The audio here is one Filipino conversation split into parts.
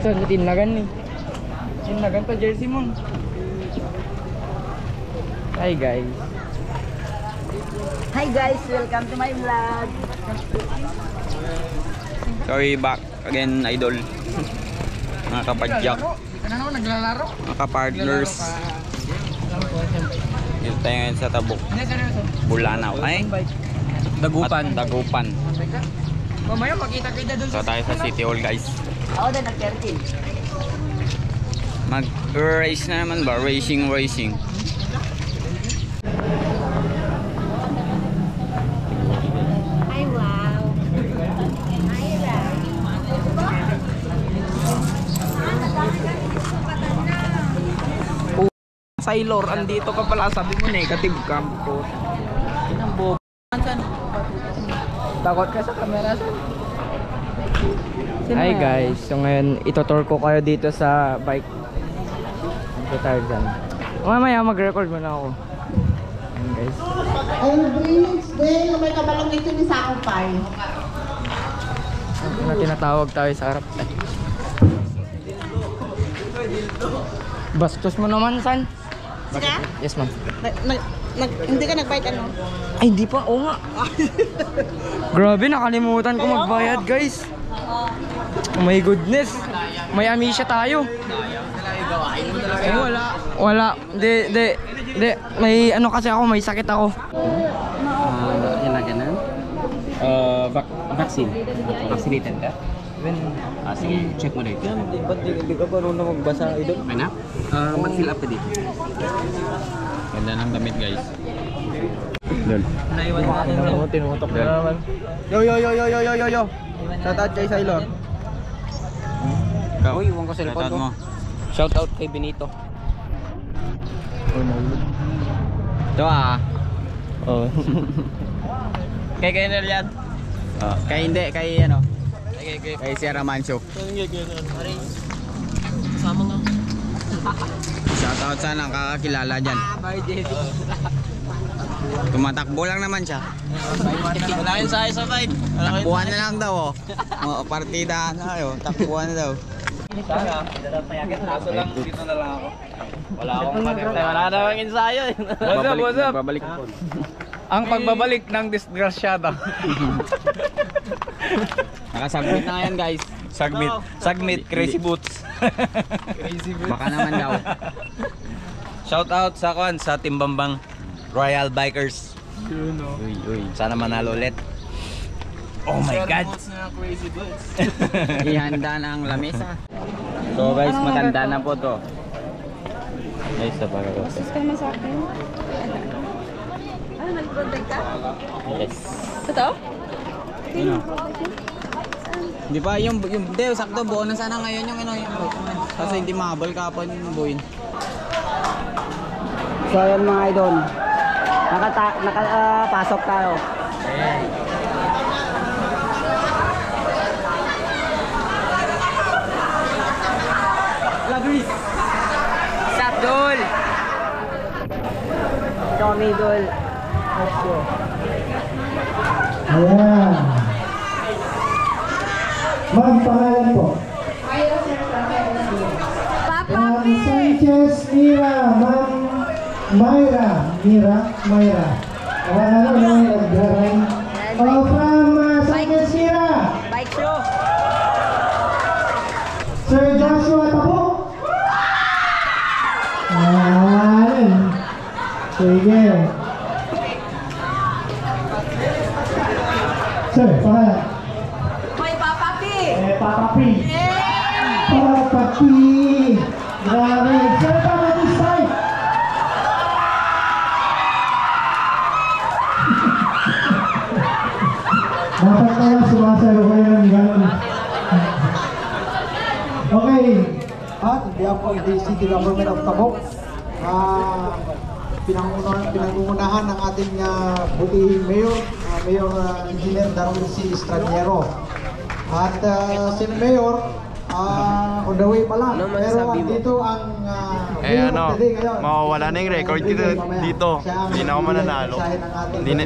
Saan na tinagan eh. Tinagan pa jersey mo. Hi guys. Hi guys, welcome to my vlog. Sorry, back again, idol. Mga kapadyak, Naglalaro. mga kapartners. Dito tayo ngayon sa Tabuk, Bulanaw. Ay, Dagupan. at Dagupan. Mamaya makita kita doon So tayo sa City Hall, guys. Ako din nag-13. Mag-race na naman ba? Racing. Ay wow. Sailor, andito ka pala. Sabi mo negative cam ko. Inang bobo. Takot ka sa camera. Hi guys, so ngayon itutour ko kayo dito sa bike. Ito Tarzan. Mamaya mag-record muna ako. Ayan guys. Aldrin's Day, may kabalong ito ni Sakupay. Ito na tinatawag tayo sa harap. Bastos mo naman, San. Sika? Yes, ma'am. Hindi ka nag-bike ano? Ay, hindi pa. Oo nga. Grabe, nakalimutan ko magbayad, guys. Oh my goodness. May amnesia tayo. Eh, wala. Di. May ano kasi ako, may sakit ako. Yan na ganun? Vaccine. Vaccinated ka? Sige, check mo dito. Ba't di ka parunong magbasa, idol? Okay na? Mag-fill up ka dito. Ganda ng damit, guys. Lol. Naiwan natin. Tinutok na naman. Yo. Shout out kay Sailor. Ikaw, Uy, iwan ko cellphone shoutout ko. mo. Shout out kay Benito. Ito Oh. Kay Kenel yan? Kay hindi, kay ano? Kay Sierra Mancho. Sama nga. Shoutout sana ang kakakilala dyan. Tumatakbo lang naman siya. Wala yun sa sabay. Takbuhan na lang daw partida na kayo. Takbuhan na daw. Kaso lang, dito na lang ako. Wala akong pagkakita. Wala namang ensayo. What's up? Babalik. Ang pagbabalik ng disgrasyada. Nakasubmit na ngayon, guys. Submit, Crazy Boots. Baka naman daw. Shout out sa Timbambang Royal Bikers. Uy. Sana manalo ulit. Oh my God! Ihanda na ang lamesa. So guys, matanda na po to. Guys, sa pagkakot. Sus ka naman sa akin. Ano, nag-protect ka? Yes. Totoo? Di ba yung sakto buo na sana ngayon yung kasi hindi mahabol kapon yung buuin. So ayan mga idol. Nakapasok tayo. Lagris! Sapdol! Tommy Dol. Ayan. Ma'am, pangalan po. Ma'am Sanchez Mira. Ma'am Myra. Ano nag-drawing? From Sanchez Mira. Bike show. Sir Joshua Tapo. Ayan. Sige. Sir, pangalan? May Papa P. Papa P. Papa P. Grabe. Sir, Papa P side. Dapat kaya sumasalo kayo ng gano'n. Okay. At on behalf of the City Government of Tabuk, pinangungunahan ng ating butihing Mayor, Mayor Engineer Darwin C. Estraniero. At si Mayor, on the way pa lang. Pero dito ang mawawala na yung record dito. Hindi na ako mananalo.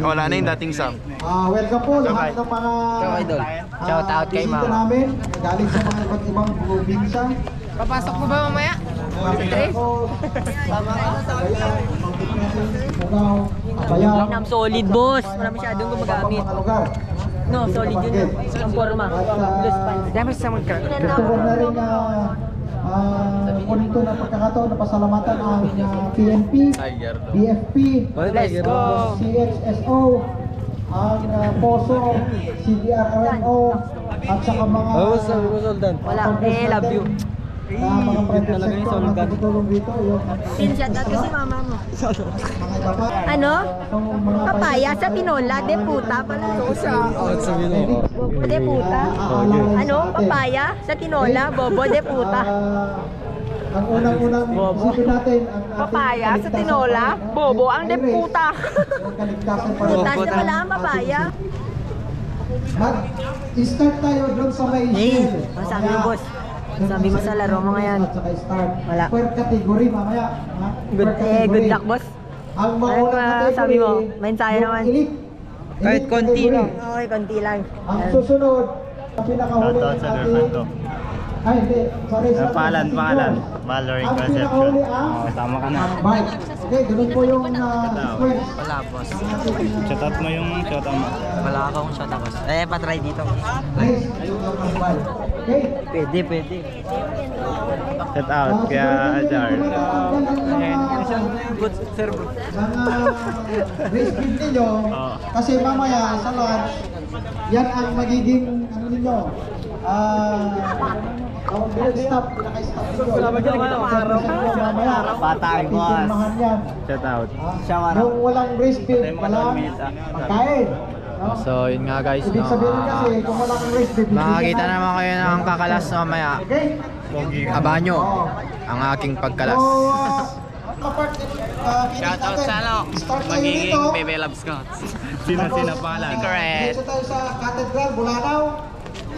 Wala na yung dating Sam. Welcome po lahat ng mga Idol. Shout out kay bisita Mama. namin. Galing sa mga iba't ibang probinsya. Papasok mo ba mamaya? Abayan. Solid, boss. Wala masyadong gumagamit. Mga lugar. No, solid yun. Ang forma. Plus pants. Dami sa magka. Gusto ko na rin kunin ito na pagkakataon na pasalamatan ang PNP, BFP, Let's go. CHSO, ang POSO, CDRRMO, at saka mga Wala. Love you. mga private sector na tutulong dito. Pinshot out kasi mama mo. Mga iba pa. Ano? Mga Papaya sa tinola, de puta pala. Bobo de puta. Ano? Papaya sa tinola, bobo de puta. Ang unang-unang isipin natin ang ating Papaya sa kaligtasan tinola, pa- bobo ang de puta. Ang kaligtasan pa rin. Putas na pala ang papaya. Mag-start tayo doon sa may Hey, shell. ang sabi mo, boss. Ang sabi mo sa laro mo ngayon. At saka start. Wala. Per category mamaya. ha? Per category. Good luck, boss. Ang Ano maunang ba category, sabi mo? May ensayo yung naman. elite. Kahit Elite konti category. lang. Okay, konti lang. Ang susunod, ang pinakahuli Shoutout sa Derfando. Ay, hindi. Sorry. Pangalan. Valoring Ang Conception. pinakahuli ang Tama ka na. bike. Okay, ganun po yung square. Wala, boss. Shoutout mo yung shoutout mo. Wala akong shot ako. Patry dito. Nice. Yung bike. Okay. Pwede. Shoutout kaya Ajar. Good serve. Mga race beat ninyo, kasi mamaya sa lunch, yan ang magiging ano ninyo, stop, pinaka-stop ninyo. Mamaya, Patay, boss. titirmahan yan. Shoutout. Yung walang race beat, walang pagkain. No? So, yun nga guys. Ibig sabihin kasi, kung walang race beat, Makakita naman kayo ng kakalas mamaya. Okay? Abangan nyo ang aking pagkalas. Shoutout sa ano, magiging Bebe Loves ko. Sino pangalan? Correct. Dito tayo sa Cathedral, Bulanao.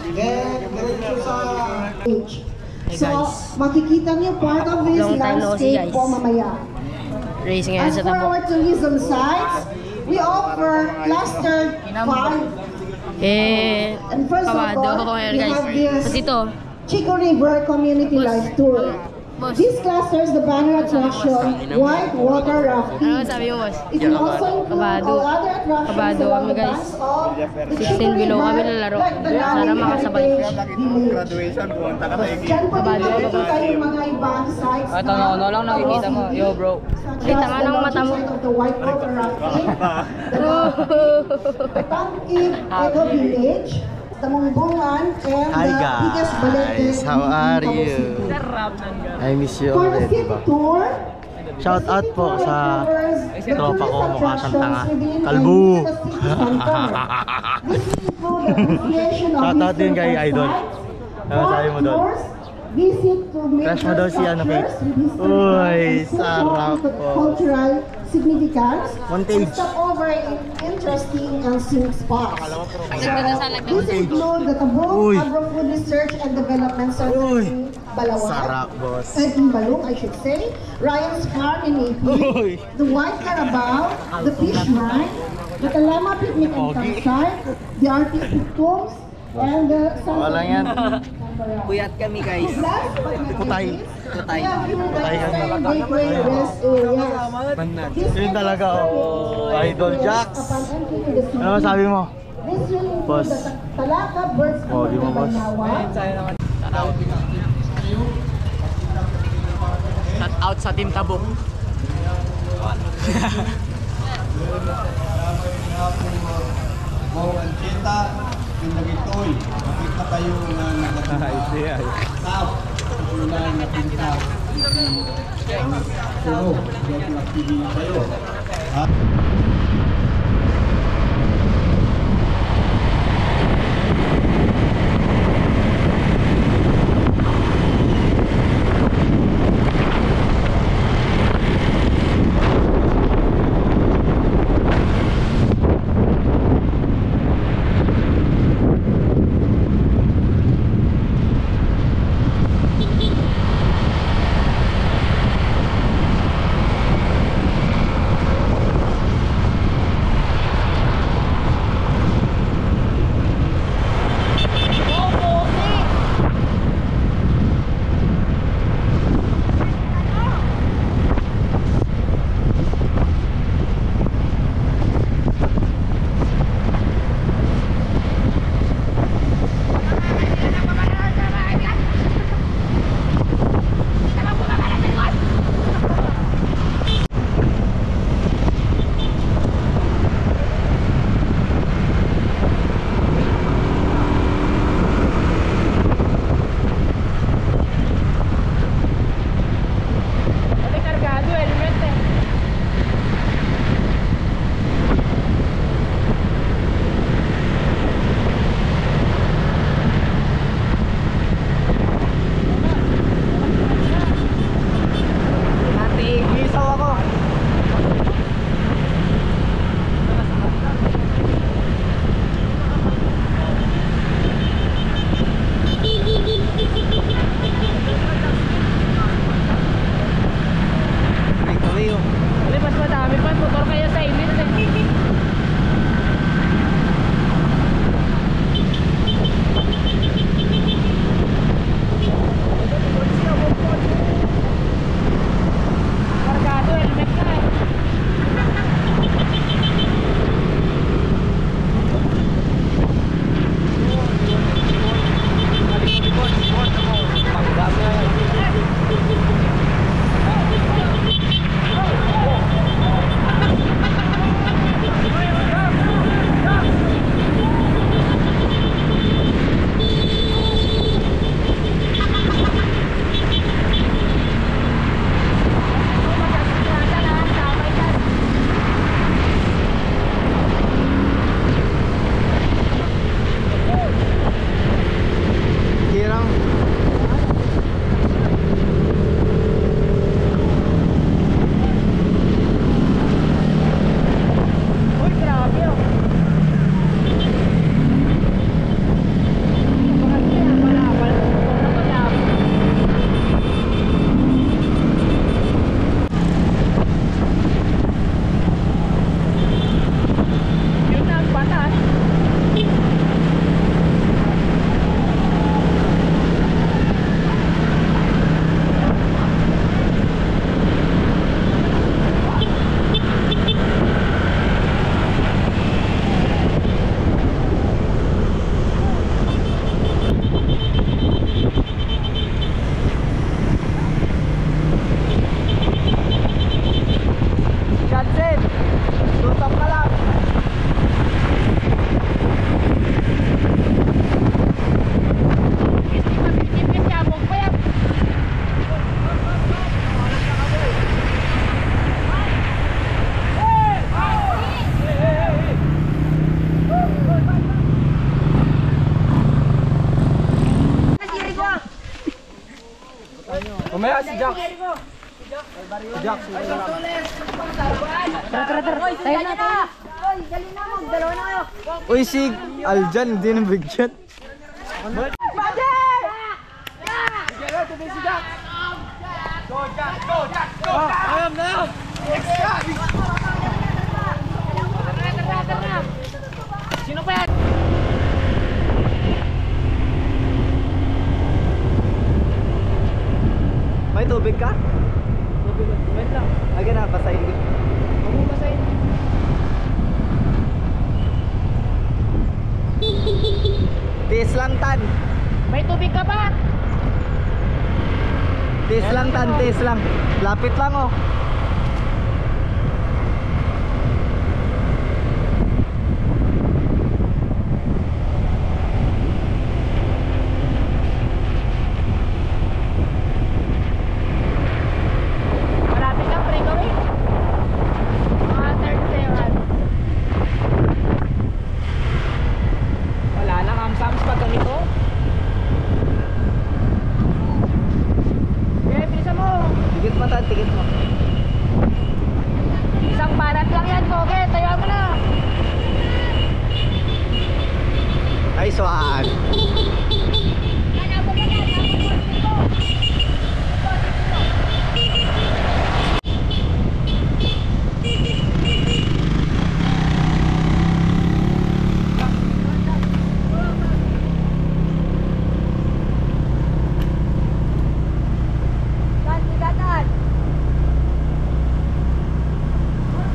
Then, diretso sa... So, makikita niyo part of this Long time no see, landscape guys. po mamaya. Racing ngayon As sa for tabo. our tourism sites, we offer clustered fun. And first of all, we have this Chico River Community Life Tour. This clusters the banner attraction, white water rafting. Ano sabi mo, boss? It will also include Kabado. all other attractions Kabado along kami, the guys. banks of the 16 Chico below River, kami lalaro. like the Sana Namin makasabay. Heritage Village. Graduation, pumunta ka tayo. Diyan po din Kabado ako, makikita yung mga ibang sites Ito na lang nakikita mo. Yo bro. such Kita as nga the ng mata mo. launching site of the white water rafting, the Pangkip Eco Village, the Mungbungan, and Hi, the biggest balete guys. How in are Cebu you? City. I miss you For the already city ba? tour, Shout out po sa tropa ko, mukha siyang tanga. Kalbu! Shout out din kay Idol. Ano sabi mo doon? Crush mo daw si ano, Kate? Uy, sarap po. Cultural significance. Montage. Stop over in interesting and scenic spots. These include the Tabong Uy. Agro-Food Research and Development Center Uy. in Balawan. Sarap, boss. In Balong, I should say. Ryan's Farm in AP. Uy. The White Carabao. The Fish Mine. The Kalama Picnic and Campsite. The Artistic Tombs. And the Wala yan. Puyat kami guys. Putay. Putay Putay kami. Gateway Rest Areas. Yun talaga, oh. Idol Jacks. Ano masabi mo? This will include Boss. the Talaka Birds Oh, di mo, boss. Shout out sa Team Tabuk. Wow, ang kita, yung nagitoy. Makita kayo na nagatoy. Tap, yung nagtinta. Puro, yung activity kayo. Umaya si Jack. Tayo na to. Oy, dali na mo. Dalawa na kayo. Uy, si Aljan, hindi na bigyan. May tubig ka? Tubig lang. Aga na, basahin ko. Huwag mo basahin. Tiis lang, Tan. May tubig ka ba? Tiis lang, Tan. Tiis lang. Lapit lang, oh. Marami kang breakaway. Mga 30 seconds. Wala na kamsams pag ganito. Okay, bilisan mo. Tigit mo, Tan. Tigit mo. Isang banat lang yan, Koge. Tayo mo na. Ay, swaan.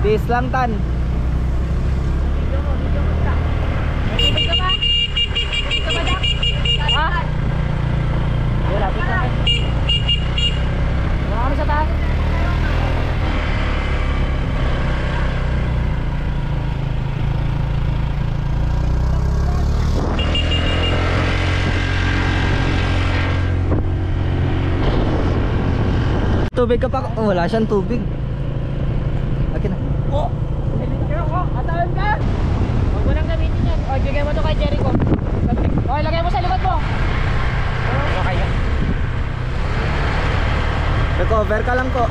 Tiis lang, Tan. Tubig ka ba? Tubig ka ba, Dak? Ha? Wala, lapit na. Wala kami sa taas. Tubig ka pa. Oh, wala siyang tubig. Akin na. Oh! Atawan ka! Huwag mo nang gamitin yan. O, bigay mo to kay Jericho. O, ilagay mo sa likod mo. Okay yan. Recover ka lang po.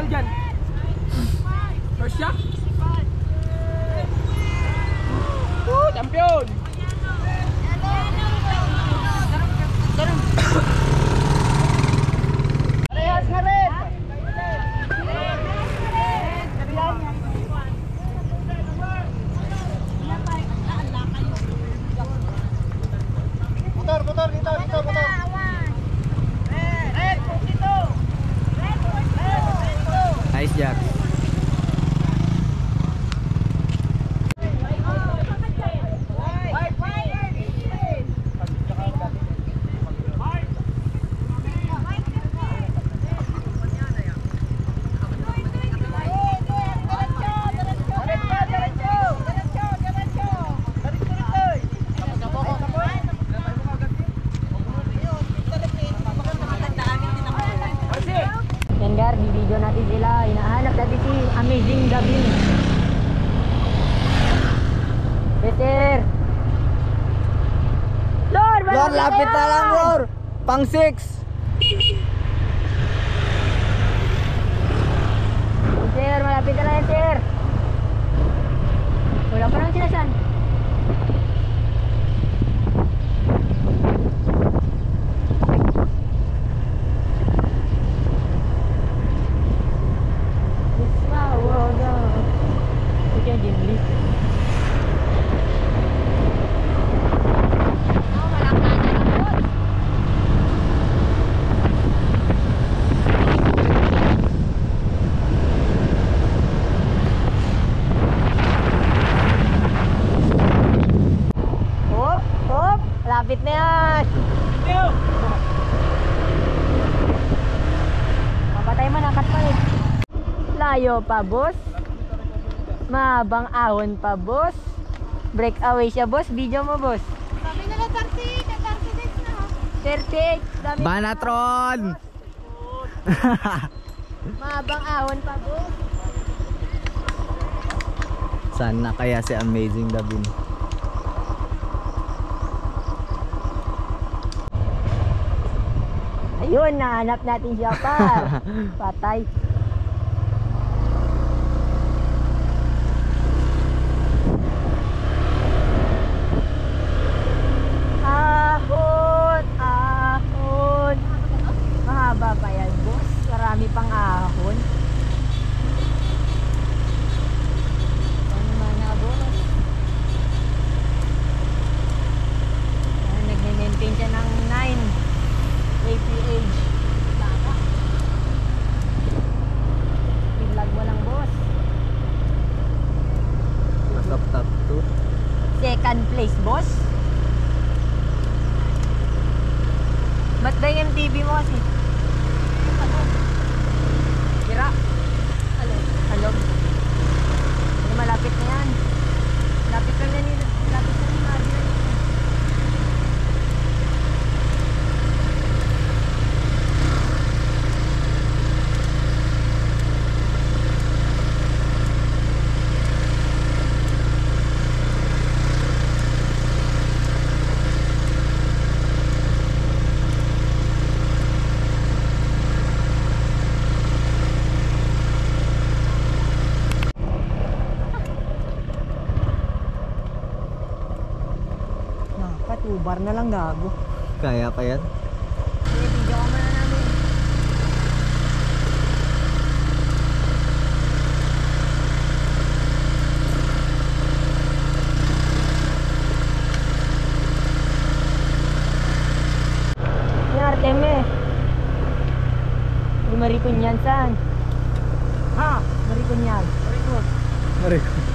Bawal dyan. First shot. Woo! Champion! Parehas na rin! Motor, dito, motor. Nice Jack. Yan Gar, bibidyo natin sila. Hinahanap natin si Amazing Gavin. Peter! Lord, Lord, lapit na lang, Lord. Pang 6. Sir, malapit na lang yan, sir. Wala pa lang sila saan. Lapit na yan. Mapatay man, angkat pa eh. Layo pa, boss. Mahabang ahon pa, boss. Breakaway siya, boss. Video mo, boss. Sabi nila 38 na. 38. Dami. Banatron! Mahabang ahon pa, boss. Sana kaya si Amazing Gavin. Ayun, nahanap natin siya pa. Patay. Ahon, ahon. Mahaba pa yan, boss. Marami pang ahon. Ano naman na, boss? Nag-maintain siya ng 9 APH. Baka. I-vlog mo lang, boss. Top 2. Second place, boss. Ba't ba yung MTV mo kasi? Tira. Halog. Ano, malapit na yan. Malapit na yan. Malapit na yan. Bar na lang, gago. Kaya pa yan? Sige, video ka muna namin. Yung Arteme. Yung Maricon yan, saan? Ha? Maricon yan. Maricon.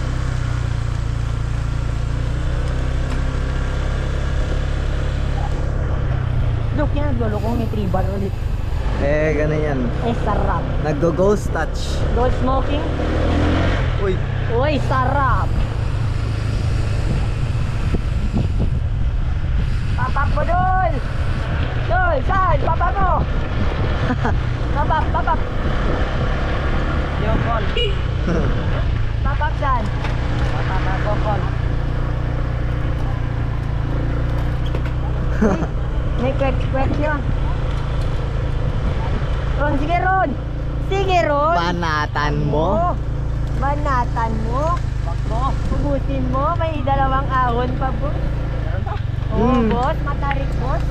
Look yan, naglulokong yung 3 bar ulit. Eh, ganun yan. Eh, sarap. Naggo-ghost touch. Gold smoking. Uy. Uy, sarap. Papap mo, Dol. Dol, saan? Papap mo. Papap. Yung call. Papap saan? Papap ko call. May kwek-kwek yun. Ron, sige Ron! Sige Meron. Banatan mo. Banatan mo. Ubusin mo. May 2 ahon pa, boss. Oo, boss. Matarik, boss.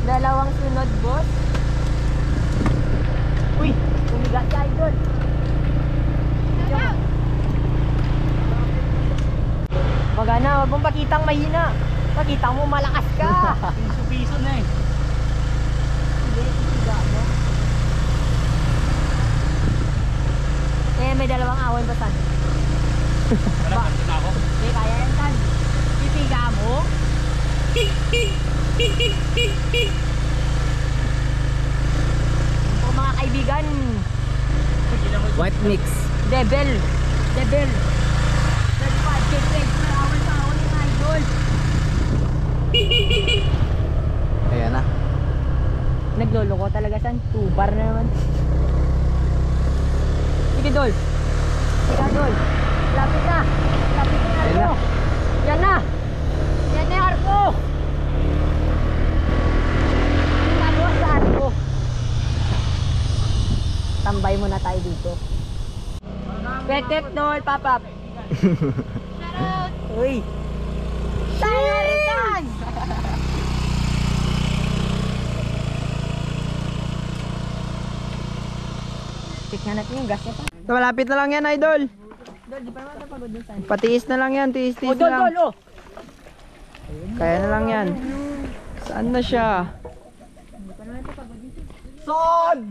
2 sunod, boss. Uy, tumigas ka, idol. Magana, wag mong pakitang mahina. Pakita mo malakas ka. Piso-piso na eh. Hindi, titiga mo. May 2 ahon ba, San? Wala, na ako. Hindi, kaya yan, San. Titiga mo. O mga kaibigan, What mix? Devil. Nagpa-check per hour sa ahon ng idol. Ayan na. Nagloloko talaga, San. 2 bar na naman. Sige, Dol. Sige, Dol. Lapit na. Lapit na yung arko. Yan na. Yan na yung arko. Ginagawa sa arko. Tambay muna tayo dito. Petet, Dol. Papap. Uy. Tayo rin yan. Check nga natin yung gas niya pa. So, malapit na lang yan, idol. Dol, di pa naman napagod dun, San. Patiis na lang yan, tiis-tiis Dol, na lang. Dol, oh. Kaya na lang yan. Saan na siya?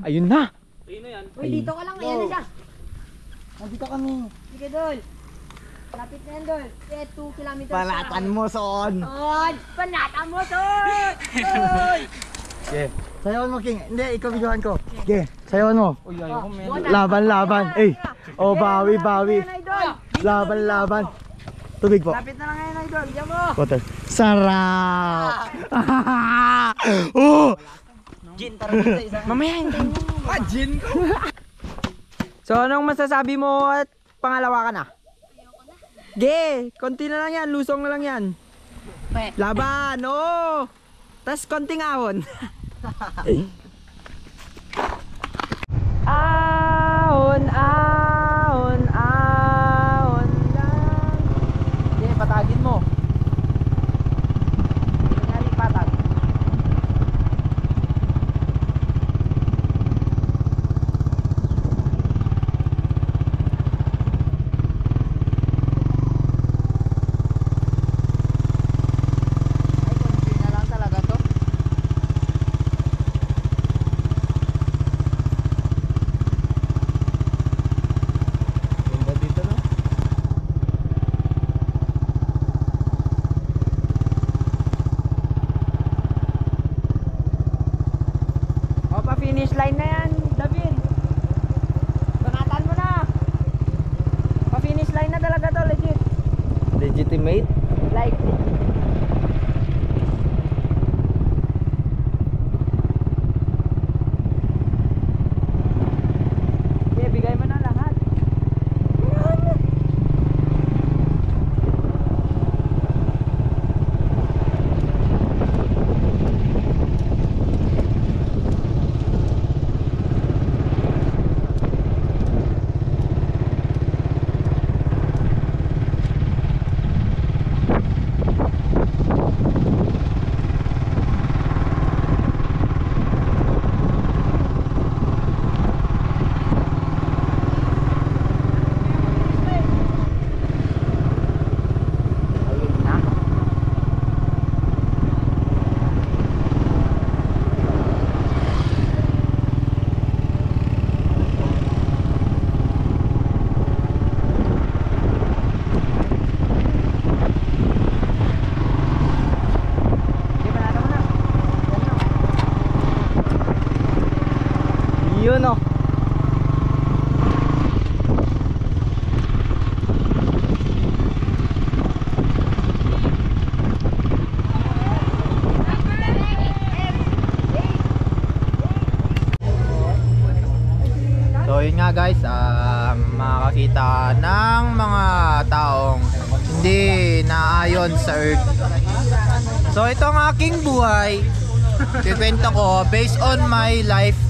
Ayun na. Uy, dito ka lang. Ayan na siya. Nandito kami. Sige, Dol. Lapit na yan, Dol. 2 kilometers. Banatan mo, Son. Dol! Panatan mo, Dol! Dol! Okay. Sayawan mo, King. Hindi, ikaw videohan ko. Okay. Sayawan mo. Uy, ayoko, men. Laban. Eh. Oh, bawi. Idol! Laban. Tubig po. Lapit na lang yan, idol. Diyan mo! Water. Sarap! Oh! Mamaya, hintayin mo. Gin ko. So, anong masasabi mo at pangalawa ka na? Ge, konti na lang yan. Lusong na lang yan. Laban, oo. Tas konting ahon. Ahon lang. Ge, patagin mo. Kunyari, patag. Finish line na yan, David. Banatan mo na. Pa-finish line na talaga to, legit. Legitimate? Like. Okay, bigay mo na lahat. Yun oh. So yun nga guys, makakita ng mga taong hindi naayon sa Earth. So ito ang aking buhay. Kikwento ko based on my lifestyle.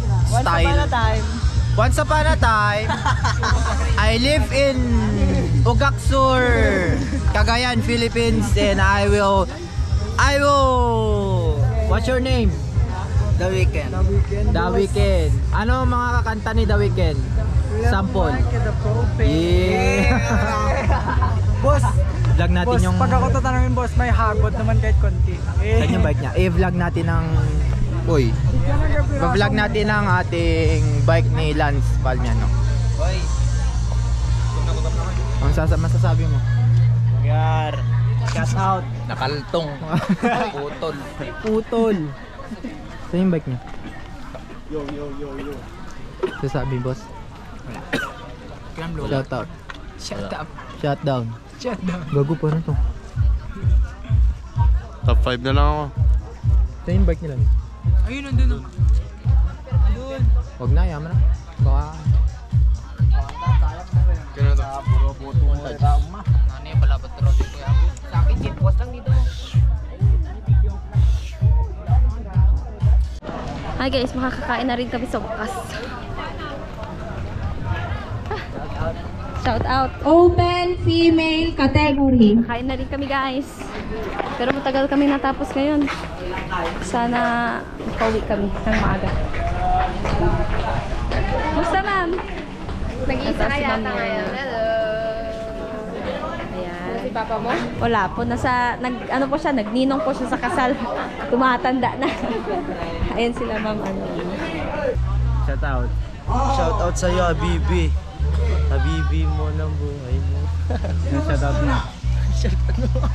Once upon a time, I live in Ugaksur, Cagayan, Philippines, and I will, what's your name? The Weeknd. The Weeknd. Ano ang mga kakanta ni The Weeknd? Sample. Yeah. Boss, Vlog natin yung... pag ako tatanungin boss, may hagot naman kahit konti. Saan yung bike niya? I-vlog natin ng... Uy. I-vlog natin ang ating bike ni Lance Palmiano. Ang masasabi mo? Yar. Gas out. Nakaltong. Putol. Putol. Saan yung bike niya? Yo. Sasabi boss? Shout out. Shut down. Gago pa na to. Top 5 na lang ako. Saan yung bike nila? Ayun, nandun. Huwag na, yaman na. Baka... Hi guys, makakakain na rin kami sa wakas. Shout out. Open female category. Kain na rin kami guys. Pero matagal kami natapos ngayon. Sana pauwi kami ng maaga. Musta ma'am? Nag-iisa ka yata ngayon. Hello. Ayan. Si Papa mo? Wala po. Ano po siya, nagninong po siya sa kasal. Tumatanda na. Ayan sila ma'am. Shout out. Shout out sa'yo, Habibi. Habibi mo ng buhay mo. Shout out na.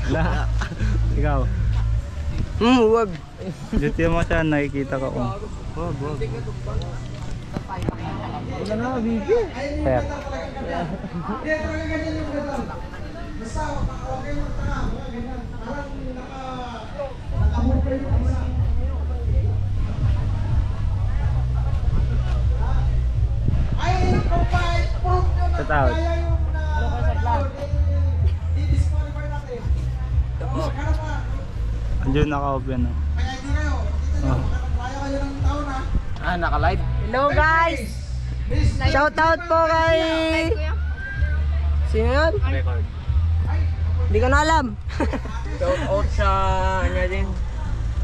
La. Ikaw. Wag. Duty mo siya, nakikita ka ko. Wag. Wala na, Habibi. Fair. Shout out. Andiyan naka-open na. Naka-live. Hello guys! Shout out po kay... Sino yun? Record. Hindi ko na alam. Shout out sa ano din.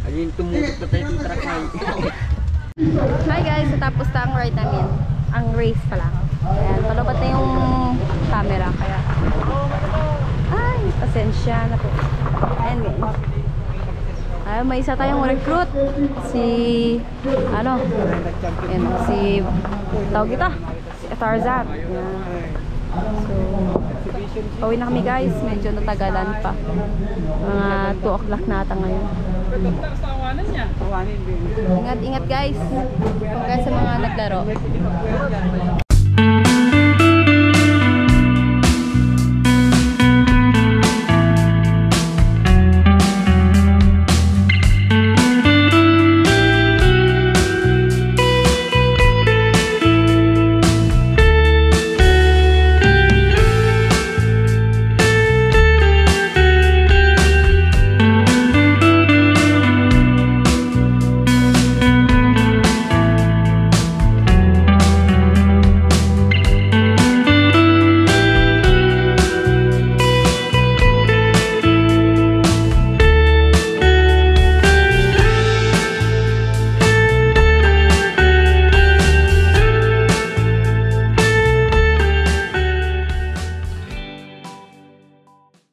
Ayun, tumutok na tayo yung truck na yun. Hi guys, natapos na ang ride namin. Ang race pala. Ayan, palabat na yung camera. Kaya... Ay, pasensya na po. Ayan guys. Ay, may isa tayong recruit. Si... Ano? Ayan, si... Tawag kita. Si Tarzan. Ayan. So... Pauwi na kami guys. Medyo natagalan pa. Mga 2 o'clock na ata ngayon. Ingat-ingat guys. Congrats sa mga naglaro.